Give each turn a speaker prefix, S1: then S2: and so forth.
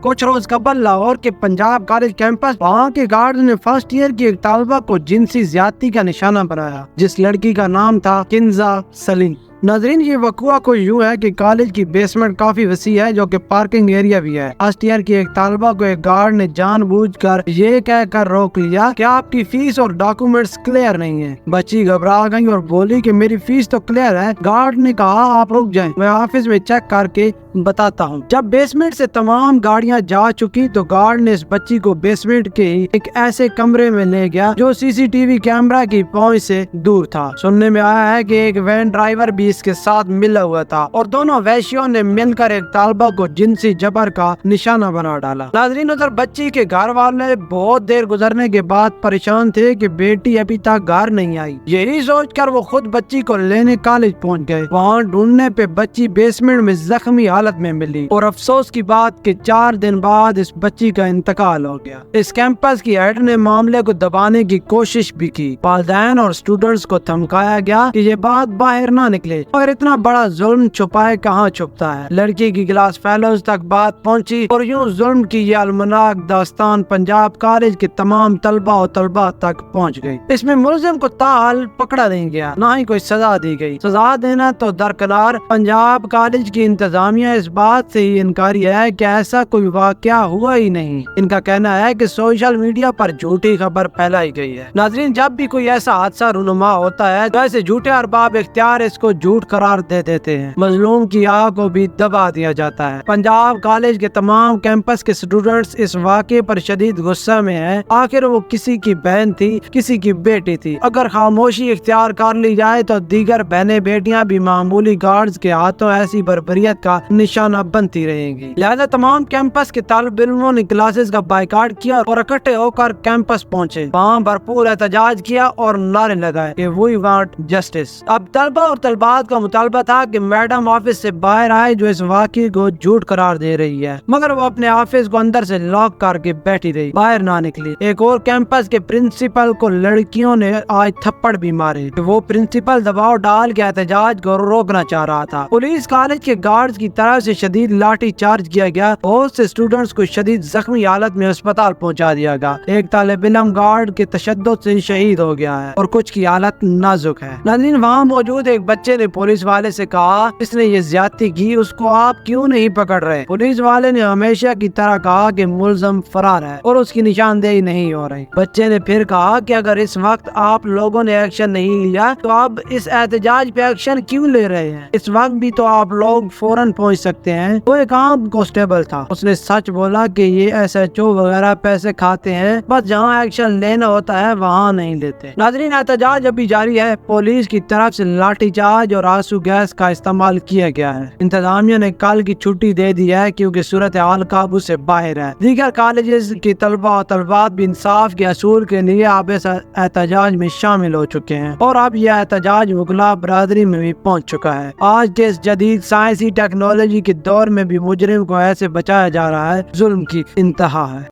S1: कुछ रोज कबल लाहौर के पंजाब कॉलेज कैंपस वहाँ के गार्ड ने फर्स्ट ईयर की एक तालबा को जिनसी ज्यादती का निशाना बनाया, जिस लड़की का नाम था किंजा सलीम। नाज़रीन, ये वक़ुआ को यूँ है कि कॉलेज की बेसमेंट काफी वसी है, जो कि पार्किंग एरिया भी है। फर्स्ट ईयर की एक तालबा को एक गार्ड ने जानबूझकर ये कहकर रोक लिया कि आपकी फीस और डॉक्यूमेंट्स क्लियर नहीं है। बच्ची घबरा गई और बोली कि मेरी फीस तो क्लियर है। गार्ड ने कहा आप रुक जाएं, मैं ऑफिस में चेक करके बताता हूँ। जब बेसमेंट से तमाम गाड़ियाँ जा चुकी तो गार्ड ने इस बच्ची को बेसमेंट के एक ऐसे कमरे में ले गया जो सीसीटीवी कैमरा की पहुंच से दूर था। सुनने में आया है कि एक वैन ड्राइवर भी इसके साथ मिला हुआ था और दोनों वैश्यों ने मिलकर एक तालबा को जिनसी जबर का निशाना बना डाला। नाज़रीन, उधर बच्ची के घर वाले बहुत देर गुजरने के बाद परेशान थे कि बेटी अभी तक घर नहीं आई। यही सोचकर वो खुद बच्ची को लेने कॉलेज पहुंच गए। वहाँ ढूंढने पे बच्ची बेसमेंट में जख्मी हालत में मिली और अफसोस की बात कि 4 दिन बाद इस बच्ची का इंतकाल हो गया। इस कैंपस की हेड ने मामले को दबाने की कोशिश भी की। वालिदैन और स्टूडेंट्स को धमकाया गया कि ये बात बाहर ना निकले, और इतना बड़ा जुल्म छुपाए कहाँ छुपता है। लड़की की क्लास फेलोज तक बात पहुंची और यूं जुल्म की ये अलमनाक दास्तान पंजाब कॉलेज के तमाम तलबा और तलबा तक पहुंच गई। इसमें मुलजिम को ताल पकड़ा नहीं गया, ना ही कोई सजा दी गई। सजा देना तो दरकिनार, पंजाब कॉलेज की इंतजामिया इस बात से ही इनकारी है कि ऐसा कोई वाकया हुआ ही नहीं। इनका कहना है कि सोशल मीडिया पर झूठी खबर फैलाई गई है। नाज़रीन, जब भी कोई ऐसा हादसा रुनुमा होता है तो ऐसे झूठे अरबाब इख्तियार इसको झूठ करार दे देते हैं। मजलूम की आग को भी दबा दिया जाता है। पंजाब कॉलेज के तमाम कैंपस के स्टूडेंट्स इस वाक़े पर शदीद गुस्सा में हैं। आखिर वो किसी की बहन थी, किसी की बेटी थी। अगर खामोशी इख्तियार कर ली जाए तो दीगर बहनें बेटियां भी मामूली गार्ड्स के हाथों ऐसी बर्बरियत का निशाना बनती रहेंगी। लिहाजा तमाम कैंपस के तालिब इल्मों ने क्लासेस का बाइकाट किया और इकट्ठे होकर कैंपस पहुंचे। वहाँ भरपूर एहतजाज किया और नारे लगाए कि वी वांट जस्टिस। अब तलबा और तलबात का मुतालबा था कि मैडम ऑफिस से बाहर आए जो इस वाक़े को झूठ करार दे रही है, मगर वो अपने ऑफिस को अंदर से लॉक करके बैठी रही, बाहर ना निकली। एक और कैंपस के प्रिंसिपल को लड़कियों ने आज थप्पड़ भी मारे। वो प्रिंसिपल दबाव डाल के एहतजाज को रोकना चाह रहा था। पुलिस कॉलेज के गार्ड्स की तरफ से शदीद लाठी चार्ज किया गया। बहुत से स्टूडेंट्स को शदीद जख्मी हालत में अस्पताल पहुंचा दिया गया। एक तालिब इल्म गार्ड के तशद्दुद से शहीद हो गया है और कुछ की हालत नाजुक है। नाज़रीन, वहाँ मौजूद एक बच्चे ने पुलिस वाले से कहा इसने ये ज्यादती की, उसको आप क्यों नहीं पकड़ रहे? पुलिस वाले ने हमेशा की तरह कहा कि मुलजिम फरार है और उसकी निशानदेही नहीं हो रही। बच्चे ने फिर कहा कि अगर इस वक्त आप लोगों ने एक्शन नहीं लिया तो अब इस एहतजाज पे एक्शन क्यों ले रहे हैं? इस वक्त भी तो आप लोग फौरन पहुंच सकते हैं। वो एक आम कांस्टेबल था, उसने सच बोला कि ये एसएचओ वगैरह पैसे खाते हैं, बस जहाँ एक्शन लेना होता है वहाँ नहीं लेते। नाज़रीन, एहतजाज अभी जारी है। पुलिस की तरफ से लाठीचार्ज और आंसू गैस का इस्तेमाल किया गया है। इंतजामिया ने कल की छुट्टी दे दी है क्योंकि सूरत हाल काबू से बाहर है। दीगर कॉलेजेस की तलबा और तलबात भी इंसाफ के असूल के लिए अब इस एहतजाज में शामिल हो चुके हैं और अब यह एहतजाज मुगला बरादरी में भी पहुंच चुका है। आज के इस जदीद साइंसी टेक्नोलॉजी के दौर में भी मुजरिम को ऐसे बचाया जा रहा है, जुल्म की इंतहा है।